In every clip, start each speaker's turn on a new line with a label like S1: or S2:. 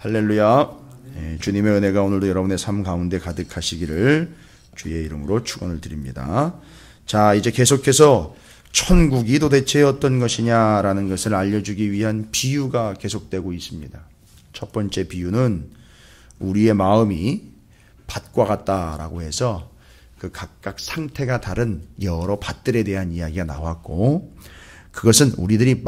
S1: 할렐루야. 주님의 은혜가 오늘도 여러분의 삶 가운데 가득하시기를 주의 이름으로 축원을 드립니다. 자, 이제 계속해서 천국이 도대체 어떤 것이냐라는 것을 알려주기 위한 비유가 계속되고 있습니다. 첫 번째 비유는 우리의 마음이 밭과 같다라고 해서 그 각각 상태가 다른 여러 밭들에 대한 이야기가 나왔고, 그것은 우리들이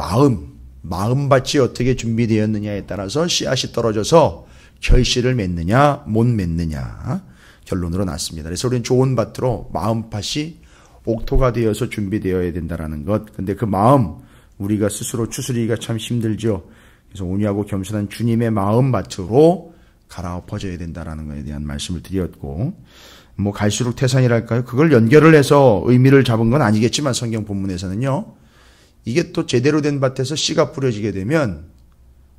S1: 마음밭이 어떻게 준비되었느냐에 따라서 씨앗이 떨어져서 결실을 맺느냐 못 맺느냐 결론으로 났습니다. 그래서 우리는 좋은 밭으로 마음밭이 옥토가 되어서 준비되어야 된다는 것. 근데 그 마음 우리가 스스로 추스리기가 참 힘들죠. 그래서 온유하고 겸손한 주님의 마음밭으로 갈아엎어져야 된다는 것에 대한 말씀을 드렸고, 갈수록 태산이랄까요? 그걸 연결을 해서 의미를 잡은 건 아니겠지만 성경 본문에서는요, 이게 또 제대로 된 밭에서 씨가 뿌려지게 되면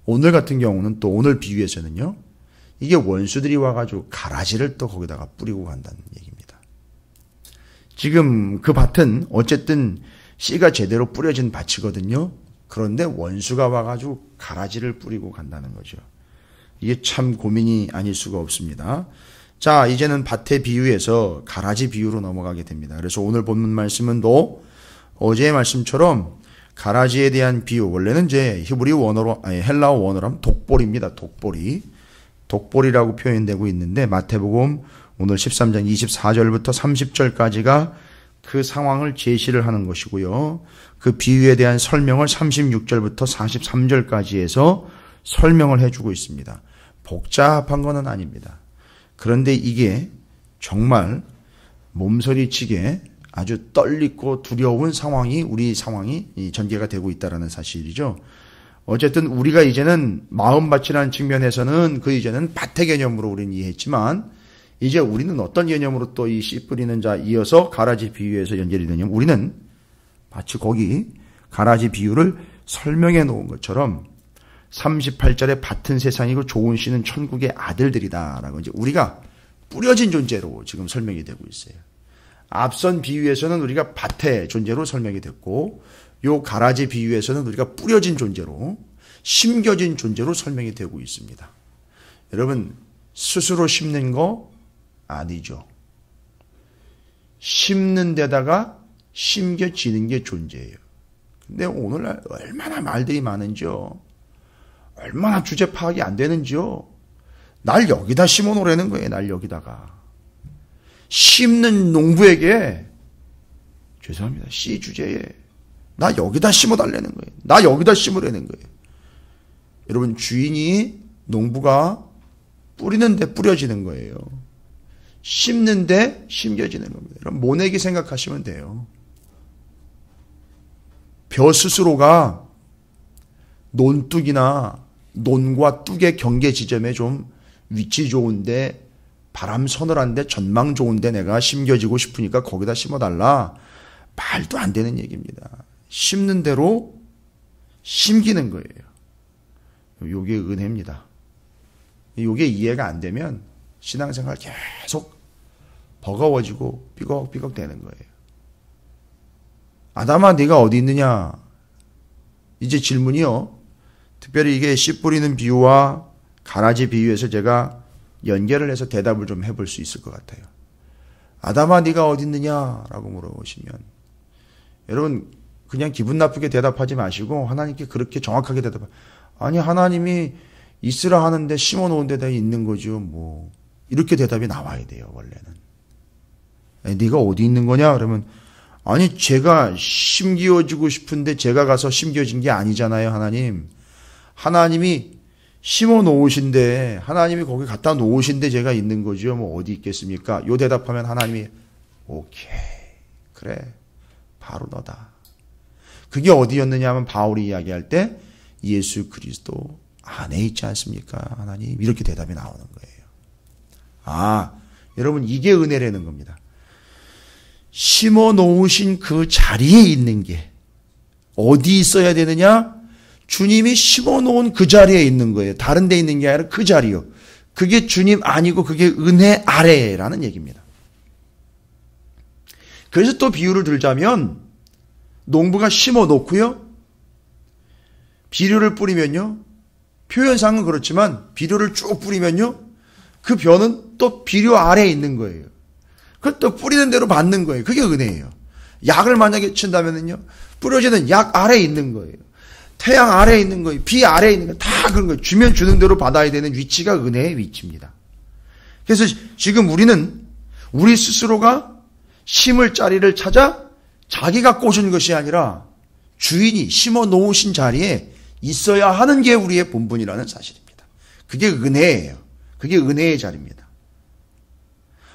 S1: 오늘 같은 경우는 또 오늘 비유에서는요, 이게 원수들이 와가지고 가라지를 또 거기다가 뿌리고 간다는 얘기입니다. 지금 그 밭은 어쨌든 씨가 제대로 뿌려진 밭이거든요. 그런데 원수가 와가지고 가라지를 뿌리고 간다는 거죠. 이게 참 고민이 아닐 수가 없습니다. 자, 이제는 밭의 비유에서 가라지 비유로 넘어가게 됩니다. 그래서 오늘 본문 말씀은 또 어제의 말씀처럼 가라지에 대한 비유, 원래는 이제 히브리 원어로, 헬라어 원어로 하면 독보리입니다. 독보리라고 표현되고 있는데, 마태복음 오늘 13장 24절부터 30절까지가 그 상황을 제시를 하는 것이고요. 그 비유에 대한 설명을 36절부터 43절까지 해서 설명을 해주고 있습니다. 복잡한 건 아닙니다. 그런데 이게 정말 몸서리치게 아주 떨리고 두려운 상황이, 우리 상황이 전개가 되고 있다는 사실이죠. 어쨌든 우리가 이제는 마음밭이라는 측면에서는 그 이제는 밭의 개념으로 우리는 이해했지만, 이제 우리는 어떤 개념으로 또 이 씨 뿌리는 자 이어서 가라지 비유에서 연결이 되냐면, 우리는 마치 거기 가라지 비유를 설명해 놓은 것처럼 38절에 밭은 세상이고 좋은 씨는 천국의 아들들이다라고 이제 우리가 뿌려진 존재로 지금 설명이 되고 있어요. 앞선 비유에서는 우리가 밭의 존재로 설명이 됐고, 요 가라지 비유에서는 우리가 뿌려진 존재로, 심겨진 존재로 설명이 되고 있습니다. 여러분, 스스로 심는 거 아니죠. 심는 데다가 심겨지는 게 존재예요. 근데 오늘날 얼마나 말들이 많은지요. 얼마나 주제 파악이 안 되는지요. 날 여기다 심어 놓으라는 거예요. 날 여기다가. 심는 농부에게, 죄송합니다, 씨 주제에 나 여기다 심어달라는 거예요. 나 여기다 심으라는 거예요. 여러분, 주인이, 농부가 뿌리는데 뿌려지는 거예요. 심는데 심겨지는 겁니다. 여러분, 모내기 생각하시면 돼요. 벼 스스로가 논뚝이나 논과 뚝의 경계 지점에 좀 위치 좋은데, 바람 서늘한데 전망 좋은데 내가 심겨지고 싶으니까 거기다 심어달라. 말도 안 되는 얘기입니다. 심는 대로 심기는 거예요. 요게 은혜입니다. 요게 이해가 안 되면 신앙생활 계속 버거워지고 삐걱삐걱 되는 거예요. 아담아, 네가 어디 있느냐? 이제 질문이요. 특별히 이게 씨 뿌리는 비유와 가라지 비유에서 제가 연결을 해서 대답을 좀 해볼 수 있을 것 같아요. 아담아, 네가 어디 있느냐라고 물어보시면, 여러분 그냥 기분 나쁘게 대답하지 마시고 하나님께 그렇게 정확하게 아니, 하나님이 있으라 하는데 심어 놓은 데다 있는 거죠. 이렇게 대답이 나와야 돼요. 원래는. 네가 어디 있는 거냐? 그러면, 아니, 제가 심기어지고 싶은데 제가 가서 심겨진 게 아니잖아요. 하나님이 심어 놓으신데, 하나님이 거기 갖다 놓으신데 제가 있는 거죠. 어디 있겠습니까? 요 대답하면 하나님이, 오케이, 그래, 바로 너다. 그게 어디였느냐 하면 바울이 이야기할 때 예수 그리스도 안에 있지 않습니까? 하나님, 이렇게 대답이 나오는 거예요. 여러분, 이게 은혜라는 겁니다. 심어 놓으신 그 자리에 있는 게 어디 있어야 되느냐? 주님이 심어 놓은 그 자리에 있는 거예요. 다른 데 있는 게 아니라 그 자리요. 그게 주님 아니고 그게 은혜 아래라는 얘기입니다. 그래서 또 비유를 들자면, 농부가 심어 놓고요, 비료를 뿌리면요, 표현상은 그렇지만 비료를 쭉 뿌리면요, 그 벼는 또 비료 아래에 있는 거예요. 그걸 또 뿌리는 대로 받는 거예요. 그게 은혜예요. 약을 만약에 친다면요, 뿌려지는 약 아래에 있는 거예요. 태양 아래에 있는 거예요. 비 아래에 있는 거예요. 다 그런 거예요. 주면 주는 대로 받아야 되는 위치가 은혜의 위치입니다. 그래서 지금 우리는 우리 스스로가 심을 자리를 찾아 자기가 꽂은 것이 아니라 주인이 심어 놓으신 자리에 있어야 하는 게 우리의 본분이라는 사실입니다. 그게 은혜예요. 그게 은혜의 자리입니다.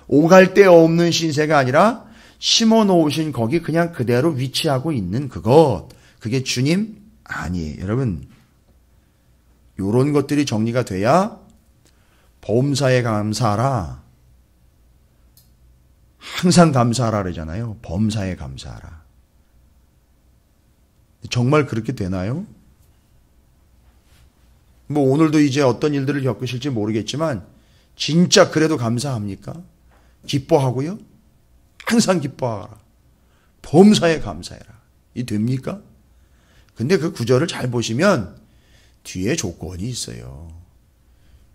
S1: 오갈 데 없는 신세가 아니라 심어 놓으신 거기 그냥 그대로 위치하고 있는 그것, 그게 주님 아니에요. 여러분, 요런 것들이 정리가 돼야 범사에 감사하라, 항상 감사하라 그러잖아요. 범사에 감사하라. 정말 그렇게 되나요? 뭐 오늘도 이제 어떤 일들을 겪으실지 모르겠지만 진짜 그래도 감사합니까? 기뻐하고요? 항상 기뻐하라. 범사에 감사해라. 이 됩니까? 근데 그 구절을 잘 보시면 뒤에 조건이 있어요.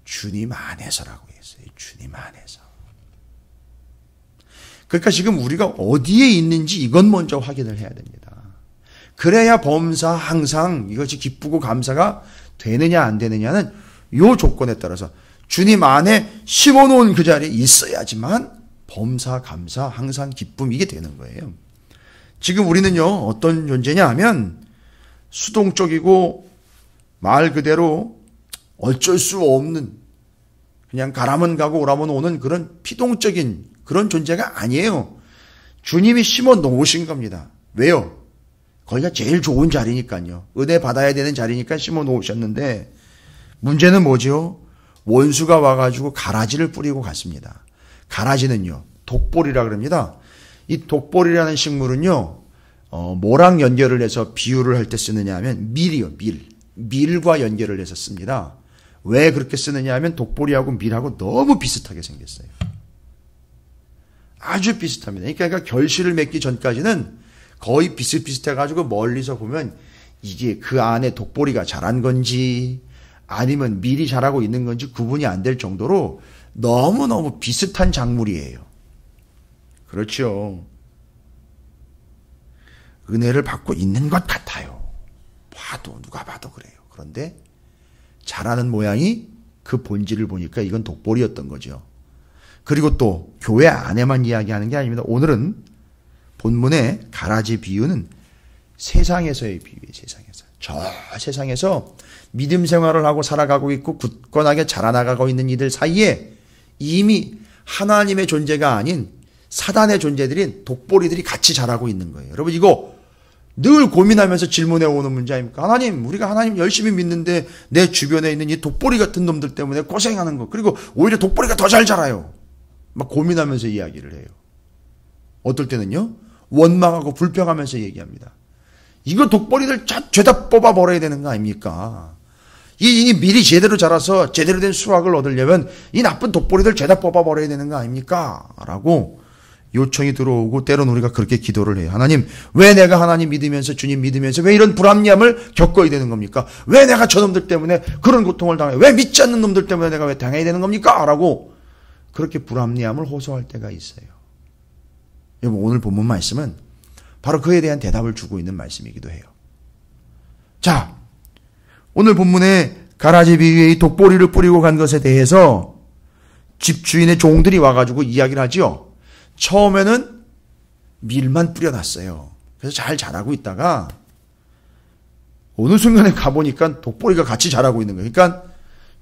S1: 주님 안에서라고 했어요. 주님 안에서. 그러니까 지금 우리가 어디에 있는지 이건 먼저 확인을 해야 됩니다. 그래야 범사 항상 이것이 기쁘고 감사가 되느냐 안 되느냐는 요 조건에 따라서 주님 안에 심어놓은 그 자리에 있어야지만 범사 감사 항상 기쁨 이게 되는 거예요. 지금 우리는요 어떤 존재냐 하면 수동적이고 말 그대로 어쩔 수 없는 그냥 가라면 가고 오라면 오는 그런 피동적인 그런 존재가 아니에요. 주님이 심어 놓으신 겁니다. 왜요? 거기가 제일 좋은 자리니까요. 은혜 받아야 되는 자리니까 심어 놓으셨는데 문제는 뭐죠? 원수가 와가지고 가라지를 뿌리고 갔습니다. 가라지는요 독보리라 그럽니다. 이 독보리라는 식물은요 뭐랑 연결을 해서 비유를 할 때 쓰느냐 하면 밀이요. 밀과 연결을 해서 씁니다. 왜 그렇게 쓰느냐 하면 독보리하고 밀하고 너무 비슷하게 생겼어요. 아주 비슷합니다. 그러니까 결실을 맺기 전까지는 거의 비슷비슷해가지고 멀리서 보면 이게 그 안에 독보리가 자란 건지 아니면 밀이 자라고 있는 건지 구분이 안 될 정도로 너무너무 비슷한 작물이에요. 그렇죠. 은혜를 받고 있는 것 같아요. 누가 봐도 그래요. 그런데 자라는 모양이 그 본질을 보니까 이건 독보리였던 거죠. 그리고 또 교회 안에만 이야기하는 게 아닙니다. 오늘은 본문의 가라지 비유는 세상에서의 비유예요. 세상에서. 저 세상에서 믿음 생활을 하고 살아가고 있고 굳건하게 자라나가고 있는 이들 사이에 이미 하나님의 존재가 아닌 사단의 존재들인 독보리들이 같이 자라고 있는 거예요. 여러분 이거 늘 고민하면서 질문해 오는 문제 아닙니까? 하나님, 우리가 하나님 열심히 믿는데 내 주변에 있는 이 독보리 같은 놈들 때문에 고생하는 거. 그리고 오히려 독보리가 더 잘 자라요. 막 고민하면서 이야기를 해요. 어떨 때는요. 원망하고 불평하면서 얘기합니다. 이거 독보리들 죄다 뽑아버려야 되는 거 아닙니까? 이 밀이 제대로 자라서 제대로 된 수확을 얻으려면 이 나쁜 독보리들 죄다 뽑아버려야 되는 거 아닙니까? 라고 요청이 들어오고 때로는 우리가 그렇게 기도를 해요. 하나님, 왜 내가 하나님 믿으면서 주님 믿으면서 왜 이런 불합리함을 겪어야 되는 겁니까? 왜 내가 저놈들 때문에 그런 고통을 당해요? 왜 믿지 않는 놈들 때문에 내가 왜 당해야 되는 겁니까? 라고 그렇게 불합리함을 호소할 때가 있어요. 여러분 오늘 본문 말씀은 바로 그에 대한 대답을 주고 있는 말씀이기도 해요. 자, 오늘 본문에 가라지 비유에 이 독보리를 뿌리고 간 것에 대해서 집주인의 종들이 와가지고 이야기를 하지요. 처음에는 밀만 뿌려놨어요. 그래서 잘 자라고 있다가 어느 순간에 가보니까 독보리가 같이 자라고 있는 거예요. 그러니까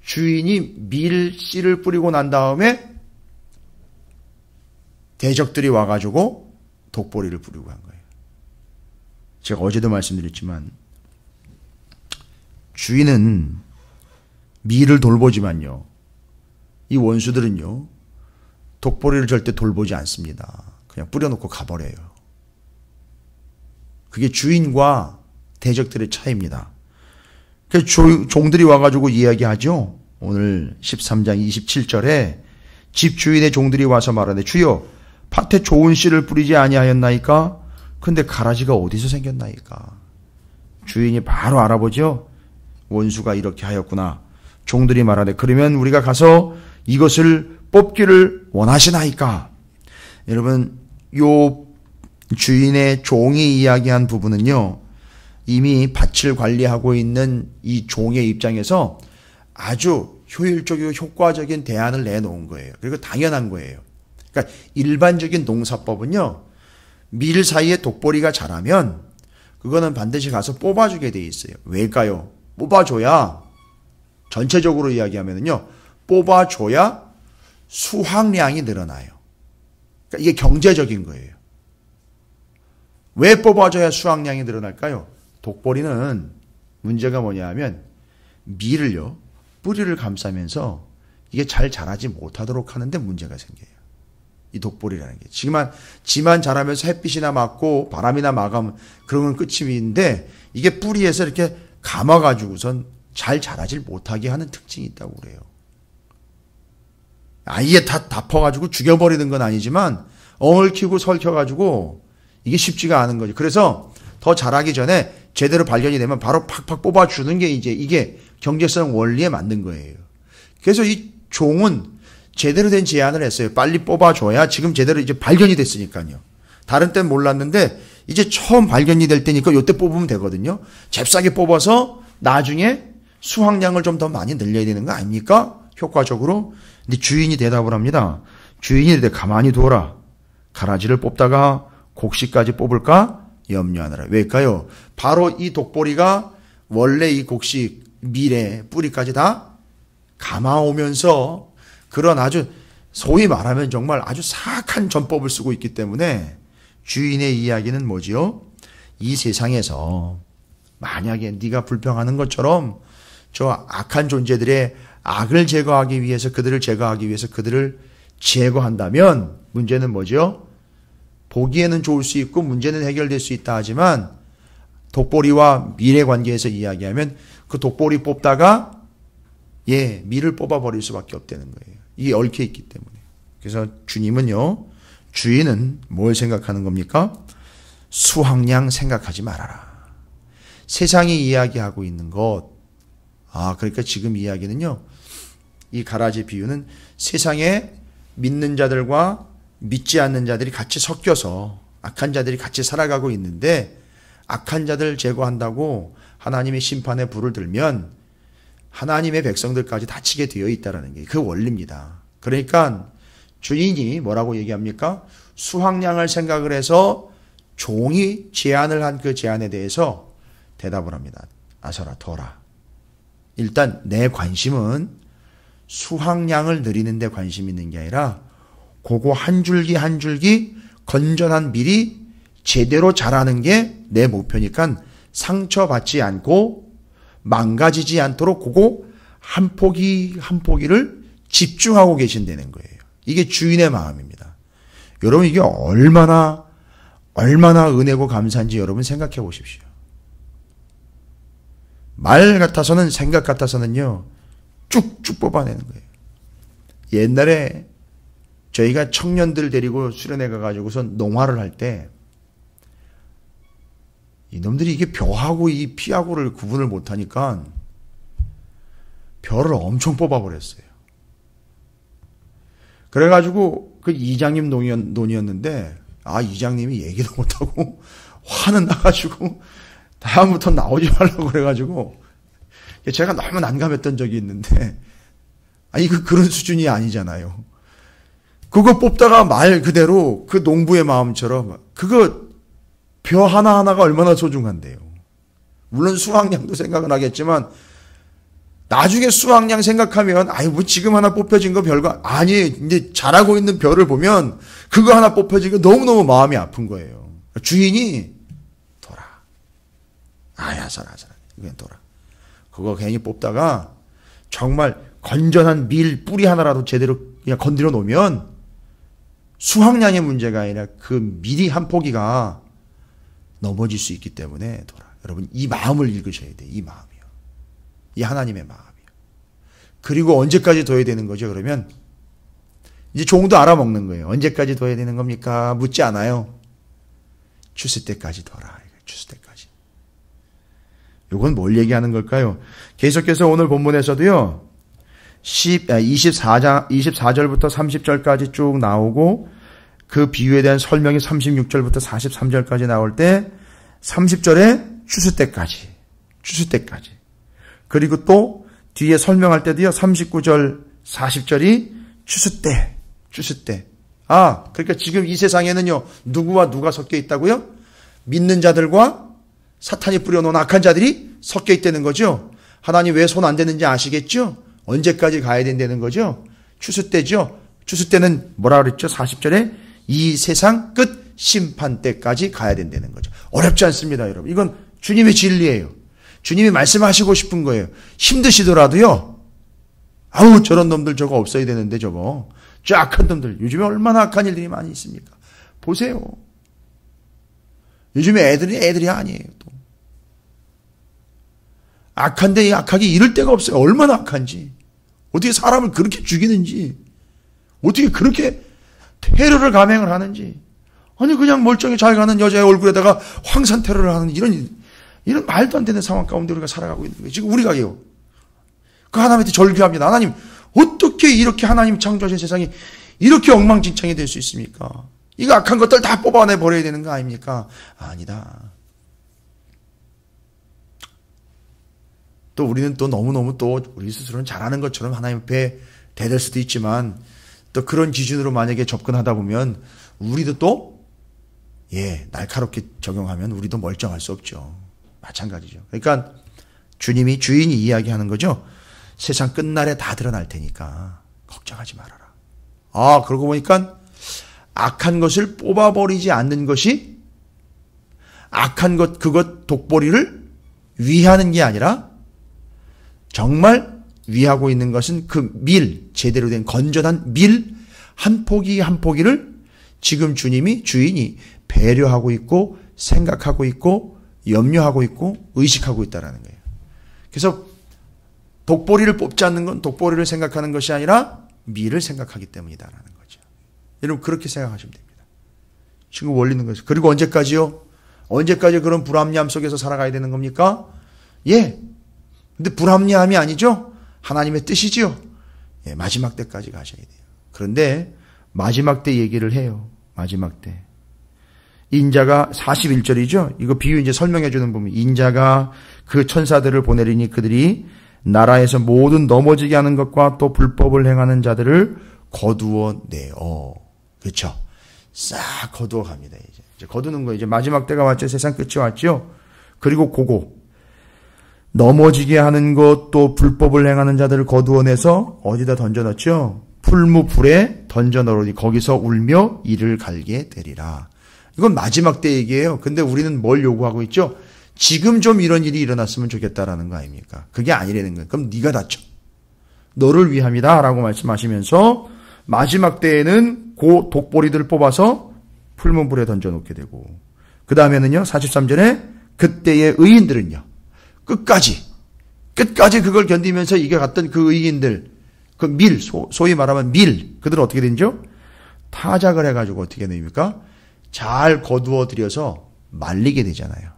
S1: 주인이 밀씨를 뿌리고 난 다음에 대적들이 와가지고 독보리를 뿌리고 간 거예요. 제가 어제도 말씀드렸지만 주인은 밀을 돌보지만요. 이 원수들은요. 독보리를 절대 돌보지 않습니다. 그냥 뿌려놓고 가버려요. 그게 주인과 대적들의 차이입니다. 그래서 종들이 와가지고 이야기하죠. 오늘 13장 27절에 집주인의 종들이 와서 말하네. 주여 밭에 좋은 씨를 뿌리지 아니하였나이까? 근데 가라지가 어디서 생겼나이까? 주인이 바로 알아보죠. 원수가 이렇게 하였구나. 종들이 말하되 그러면 우리가 가서 이것을 뽑기를 원하시나이까? 여러분, 요 주인의 종이 이야기한 부분은요, 이미 밭을 관리하고 있는 이 종의 입장에서 아주 효율적이고 효과적인 대안을 내놓은 거예요. 그리고 당연한 거예요. 그러니까 일반적인 농사법은요, 밀 사이에 독보리가 자라면 그거는 반드시 가서 뽑아주게 돼 있어요. 왜일까요? 뽑아줘야, 전체적으로 이야기하면요, 뽑아줘야 수확량이 늘어나요. 그러니까 이게 경제적인 거예요. 왜 뽑아줘야 수확량이 늘어날까요? 독보리는 문제가 뭐냐 하면 밀을요, 뿌리를 감싸면서 이게 잘 자라지 못하도록 하는데 문제가 생겨요. 이 독보리라는 게. 지만 자라면서 햇빛이나 맞고 바람이나 막으면 그런 건 끝임인데, 이게 뿌리에서 이렇게 감아가지고선 잘 자라질 못하게 하는 특징이 있다고 그래요. 아예 다 퍼가지고 죽여버리는 건 아니지만 얽히고 설켜가지고 이게 쉽지가 않은 거죠. 그래서 더 자라기 전에 제대로 발견이 되면 바로 팍팍 뽑아주는 게 이제 이게 경제성 원리에 맞는 거예요. 그래서 이 종은 제대로 된 제안을 했어요. 빨리 뽑아줘야 지금 제대로 이제 발견이 됐으니까요. 다른 때는 몰랐는데 이제 처음 발견이 될 때니까 이때 뽑으면 되거든요. 잽싸게 뽑아서 나중에 수확량을 좀 더 많이 늘려야 되는 거 아닙니까? 효과적으로. 근데 주인이 대답을 합니다. 주인이 이래 가만히 두어라. 가라지를 뽑다가 곡식까지 뽑을까? 염려하느라. 왜일까요? 바로 이 독보리가 원래 이 곡식 밀의 뿌리까지 다 감아오면서 그런 아주 소위 말하면 정말 아주 사악한 전법을 쓰고 있기 때문에 주인의 이야기는 뭐지요? 이 세상에서 만약에 네가 불평하는 것처럼 저 악한 존재들의 악을 제거하기 위해서 그들을 제거한다면 문제는 뭐죠? 보기에는 좋을 수 있고 문제는 해결될 수 있다 하지만 독보리와 밀의 관계에서 이야기하면 그 독보리 뽑다가 밀을 뽑아버릴 수밖에 없다는 거예요. 이게 얽혀 있기 때문에. 그래서 주님은요, 주인은 뭘 생각하는 겁니까? 수확량 생각하지 말아라. 세상이 이야기하고 있는 것. 그러니까 지금 이야기는요, 이 가라지 비유는 세상에 믿는 자들과 믿지 않는 자들이 같이 섞여서 악한 자들이 같이 살아가고 있는데, 악한 자들 제거한다고 하나님의 심판에 불을 들면 하나님의 백성들까지 다치게 되어 있다는 게 그 원리입니다. 그러니까 주인이 뭐라고 얘기합니까? 수확량을 생각을 해서 종이 제안을 한 그 제안에 대해서 대답을 합니다. 아서라 둬라. 일단 내 관심은 수확량을 늘리는 데 관심이 있는 게 아니라 그거 한 줄기 한 줄기 건전한 밀이 제대로 자라는 게 내 목표니까 상처받지 않고 망가지지 않도록 그거 한 포기 한 포기를 집중하고 계신다는 거예요. 이게 주인의 마음입니다. 여러분, 이게 얼마나 은혜고 감사한지 여러분 생각해 보십시오. 말 같아서는, 생각 같아서는요, 쭉쭉 뽑아내는 거예요. 옛날에 저희가 청년들 데리고 수련회 가가지고서 농화를 할 때 이놈들이 이게 벼하고 이 피하고를 구분을 못하니까 벼를 엄청 뽑아버렸어요. 그래가지고 그 이장님 논이었는데 이장님이 얘기도 못하고 화는 나가지고 다음부터 나오지 말라고 그래가지고 제가 너무 난감했던 적이 있는데 그런 수준이 아니잖아요. 그거 뽑다가 말 그대로 그 농부의 마음처럼 그거 벼 하나하나가 얼마나 소중한데요. 물론 수확량도 생각은 하겠지만 나중에 수확량 생각하면 뭐 지금 하나 뽑혀진 거 별거 아니, 이제 자라고 있는 벼를 보면 그거 하나 뽑혀진 거 너무너무 마음이 아픈 거예요. 주인이 둬라. 아서라 그냥 둬라. 그거 괜히 뽑다가 정말 건전한 밀 뿌리 하나라도 제대로 그냥 건드려 놓으면 수확량의 문제가 아니라 그 밀이 한 포기가 넘어질 수 있기 때문에 둬라. 여러분, 이 마음을 읽으셔야 돼요. 이 마음이요. 이 하나님의 마음이요. 그리고 언제까지 둬야 되는 거죠? 그러면 이제 종도 알아먹는 거예요. 언제까지 둬야 되는 겁니까? 묻지 않아요. 추수 때까지 둬라. 추수 때까지. 이건 뭘 얘기하는 걸까요? 계속해서 오늘 본문에서도요, 24절부터 30절까지 쭉 나오고 그 비유에 대한 설명이 36절부터 43절까지 나올 때 30절에 추수 때까지. 그리고 또 뒤에 설명할 때도요. 39절, 40절이 추수 때. 그러니까 지금 이 세상에는요. 누구와 누가 섞여 있다고요? 믿는 자들과 사탄이 뿌려놓은 악한 자들이 섞여 있다는 거죠. 하나님 왜 손 안 대는지 아시겠죠? 언제까지 가야 된다는 거죠? 추수 때죠. 추수 때는 뭐라 그랬죠? 40절에 이 세상 끝 심판 때까지 가야 된다는 거죠. 어렵지 않습니다, 여러분. 이건 주님의 진리예요. 주님이 말씀하시고 싶은 거예요. 힘드시더라도요. 아우 저런 놈들 저거 없어야 되는데 저거. 저 악한 놈들. 요즘에 얼마나 악한 일들이 많이 있습니까? 보세요. 요즘에 애들이 아니에요. 또. 악한데 악하게 이를 데가 없어요. 얼마나 악한지. 어떻게 사람을 그렇게 죽이는지. 어떻게 그렇게 테러를 감행을 하는지. 아니 그냥 멀쩡히 잘 가는 여자의 얼굴에다가 황산 테러를 하는 이런 말도 안 되는 상황 가운데 우리가 살아가고 있는 거예요. 지금 우리가요. 그 하나님한테 절규합니다. 하나님 어떻게 이렇게 하나님 창조하신 세상이 이렇게 엉망진창이 될 수 있습니까? 이거 악한 것들 다 뽑아내 버려야 되는 거 아닙니까? 아니다. 또 우리는 또 너무너무 또 우리 스스로는 잘하는 것처럼 하나님 앞에 대될 수도 있지만 또 그런 기준으로 만약에 접근하다 보면 우리도 또 날카롭게 적용하면 우리도 멀쩡할 수 없죠. 마찬가지죠. 그러니까 주님이 주인이 이야기하는 거죠. 세상 끝날에 다 드러날 테니까 걱정하지 말아라. 그러고 보니까 악한 것을 뽑아버리지 않는 것이 악한 것 그것 독보리를 위하는 게 아니라 정말 위하고 있는 것은 그 밀, 제대로 된 건전한 밀 한 포기 한 포기를 지금 주인이 배려하고 있고 생각하고 있고 염려하고 있고 의식하고 있다는 거예요. 그래서 독보리를 뽑지 않는 건 독보리를 생각하는 것이 아니라 밀을 생각하기 때문이다라는 거죠. 여러분 그렇게 생각하시면 됩니다. 지금 원리는 거죠. 그리고 언제까지요? 언제까지 그런 불합리함 속에서 살아가야 되는 겁니까? 근데 불합리함이 아니죠. 하나님의 뜻이죠. 마지막 때까지 가셔야 돼요. 그런데 마지막 때 얘기를 해요. 마지막 때. 인자가 41절이죠. 이거 비유 이제 설명해 주는 부분. 인자가 그 천사들을 보내리니 그들이 나라에서 모든 넘어지게 하는 것과 또 불법을 행하는 자들을 거두어 내어. 그렇죠. 싹 거두어 갑니다. 이제 거두는 거 이제 마지막 때가 왔죠. 세상 끝이 왔죠. 그리고 넘어지게 하는 것 또 불법을 행하는 자들을 거두어내서 어디다 던져넣죠? 풀무불에 던져넣으니 거기서 울며 이를 갈게 되리라. 이건 마지막 때 얘기예요. 근데 우리는 뭘 요구하고 있죠? 지금 좀 이런 일이 일어났으면 좋겠다라는 거 아닙니까? 그게 아니라는 거예요. 그럼 네가 다쳐. 너를 위함이다 라고 말씀하시면서 마지막 때에는 그 독보리들을 뽑아서 풀무불에 던져놓게 되고 그 다음에는요 43절에 그때의 의인들은요 끝까지 그걸 견디면서 이겨갔던 그 의인들, 그 밀, 소위 말하면 밀, 그들은 어떻게 된죠? 타작을 해가지고 어떻게 됩니까? 잘 거두어 들여서 말리게 되잖아요.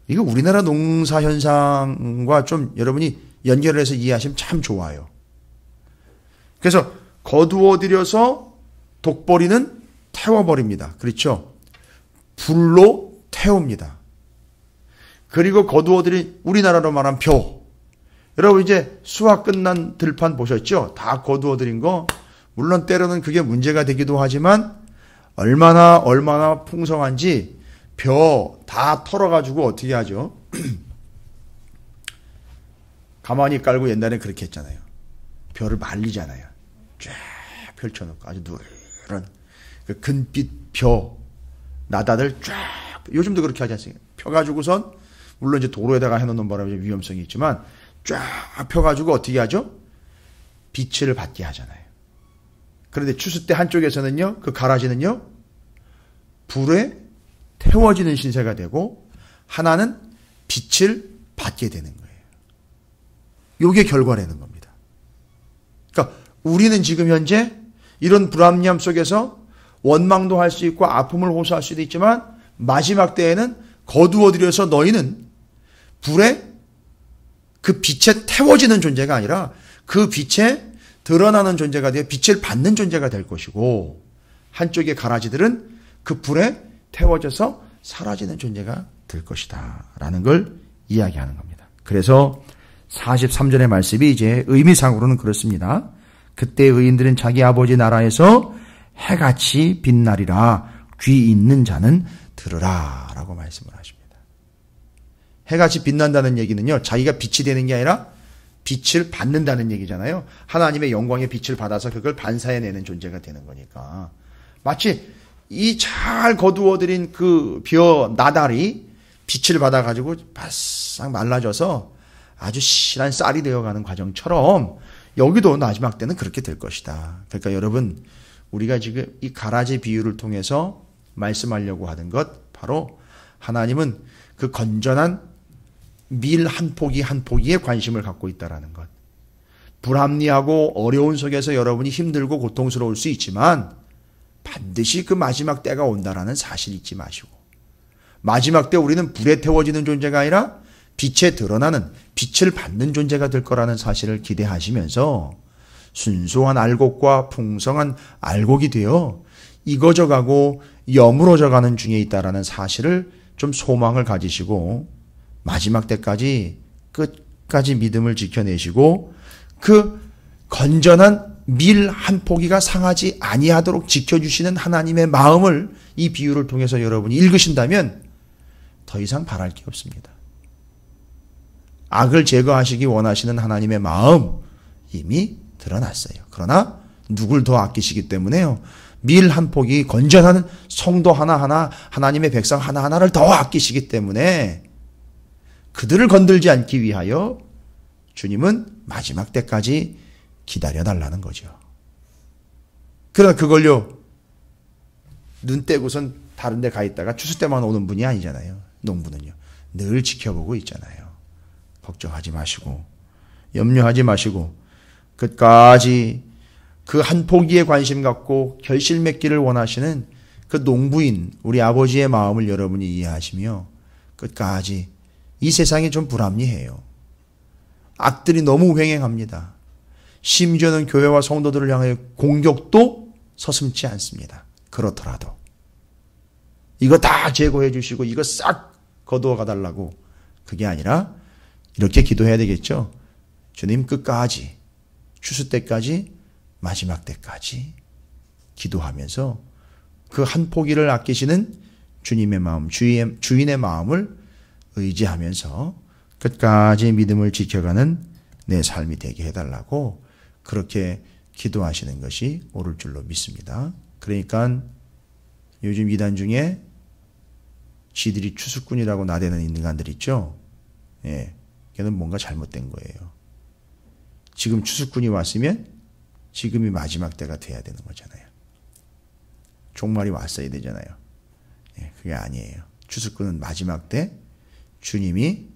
S1: 이거 우리나라 농사 현상과 좀 여러분이 연결을 해서 이해하시면 참 좋아요. 그래서 거두어 들여서 독보리는 태워버립니다. 그렇죠? 불로 태웁니다. 그리고 거두어들이 우리나라로 말하면 표. 여러분 이제 수확 끝난 들판 보셨죠? 다 거두어들인 거. 물론 때로는 그게 문제가 되기도 하지만 얼마나 풍성한지 벼 다 털어가지고 어떻게 하죠? 가만히 깔고 옛날에 그렇게 했잖아요. 벼를 말리잖아요. 쫙 펼쳐놓고 아주 누런 그 근빛 벼 나다들 쫙 요즘도 그렇게 하지 않습니까? 펴가지고선 물론 이제 도로에다가 해놓는 바람에 위험성이 있지만 쫙 펴가지고 어떻게 하죠? 빛을 받게 하잖아요. 그런데 추수 때 한쪽에서는요, 그 가라지는요, 불에 태워지는 신세가 되고 하나는 빛을 받게 되는 거예요. 요게 결과라는 겁니다. 그러니까 우리는 지금 현재 이런 불합리함 속에서 원망도 할 수 있고 아픔을 호소할 수도 있지만 마지막 때에는 거두어들여서 너희는 불에 그 빛에 태워지는 존재가 아니라 그 빛에 드러나는 존재가 되어 빛을 받는 존재가 될 것이고, 한쪽의 가라지들은 그 불에 태워져서 사라지는 존재가 될 것이다 라는 걸 이야기하는 겁니다. 그래서 43절의 말씀이 이제 의미상으로는 그렇습니다. 그때 의인들은 자기 아버지 나라에서 해같이 빛나리라. 귀 있는 자는 들으라 라고 말씀을 하십니다. 해같이 빛난다는 얘기는요, 자기가 빛이 되는 게 아니라 빛을 받는다는 얘기잖아요. 하나님의 영광의 빛을 받아서 그걸 반사해내는 존재가 되는 거니까. 마치 이 잘 거두어들인 그 나달이 빛을 받아가지고 바싹 말라져서 아주 실한 쌀이 되어가는 과정처럼 여기도 마지막 때는 그렇게 될 것이다. 그러니까 여러분, 우리가 지금 이 가라지 비유를 통해서 말씀하려고 하는 것, 바로 하나님은 그 건전한 밀 한 포기 한 포기에 관심을 갖고 있다라는 것. 불합리하고 어려운 속에서 여러분이 힘들고 고통스러울 수 있지만 반드시 그 마지막 때가 온다라는 사실 잊지 마시고, 마지막 때 우리는 불에 태워지는 존재가 아니라 빛에 드러나는, 빛을 받는 존재가 될 거라는 사실을 기대하시면서 순수한 알곡과 풍성한 알곡이 되어 익어져가고 여물어져가는 중에 있다라는 사실을 좀 소망을 가지시고, 마지막 때까지 끝까지 믿음을 지켜내시고 그 건전한 밀 한 포기가 상하지 아니하도록 지켜주시는 하나님의 마음을 이 비유를 통해서 여러분이 읽으신다면 더 이상 바랄 게 없습니다. 악을 제거하시기 원하시는 하나님의 마음 이미 드러났어요. 그러나 누굴 더 아끼시기 때문에요, 밀 한 포기, 건전한 성도 하나하나, 하나님의 백성 하나하나를 더 아끼시기 때문에 그들을 건들지 않기 위하여 주님은 마지막 때까지 기다려달라는 거죠. 그러나 그걸요, 눈 떼고선 다른 데 가 있다가 추수 때만 오는 분이 아니잖아요. 농부는요, 늘 지켜보고 있잖아요. 걱정하지 마시고 염려하지 마시고 끝까지 그 한 포기에 관심 갖고 결실 맺기를 원하시는 그 농부인 우리 아버지의 마음을 여러분이 이해하시며 끝까지, 이 세상이 좀 불합리해요. 악들이 너무 횡행합니다. 심지어는 교회와 성도들을 향해 공격도 서슴지 않습니다. 그렇더라도 이거 다 제거해 주시고 이거 싹 거두어 가달라고, 그게 아니라 이렇게 기도해야 되겠죠. 주님, 끝까지, 추수 때까지, 마지막 때까지 기도하면서 그 한 포기를 아끼시는 주님의 마음, 주인의 마음을 의지하면서 끝까지 믿음을 지켜가는 내 삶이 되게 해달라고 그렇게 기도하시는 것이 옳을 줄로 믿습니다. 그러니까 요즘 이단 중에 지들이 추수꾼이라고 나대는 인간들 있죠. 예, 걔는 뭔가 잘못된 거예요. 지금 추수꾼이 왔으면 지금이 마지막 때가 돼야 되는 거잖아요. 종말이 왔어야 되잖아요. 예, 그게 아니에요. 추수꾼은 마지막 때 주님이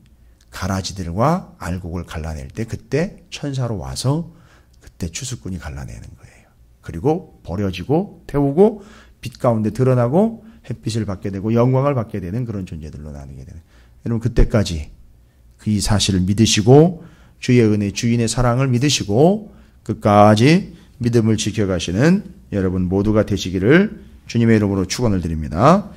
S1: 가라지들과 알곡을 갈라낼 때, 그때 천사로 와서 그때 추수꾼이 갈라내는 거예요. 그리고 버려지고 태우고 빛 가운데 드러나고 햇빛을 받게 되고 영광을 받게 되는 그런 존재들로 나누게 되는. 여러분, 그때까지 이 사실을 믿으시고 주의 은혜, 주인의 사랑을 믿으시고 끝까지 믿음을 지켜가시는 여러분 모두가 되시기를 주님의 이름으로 축원을 드립니다.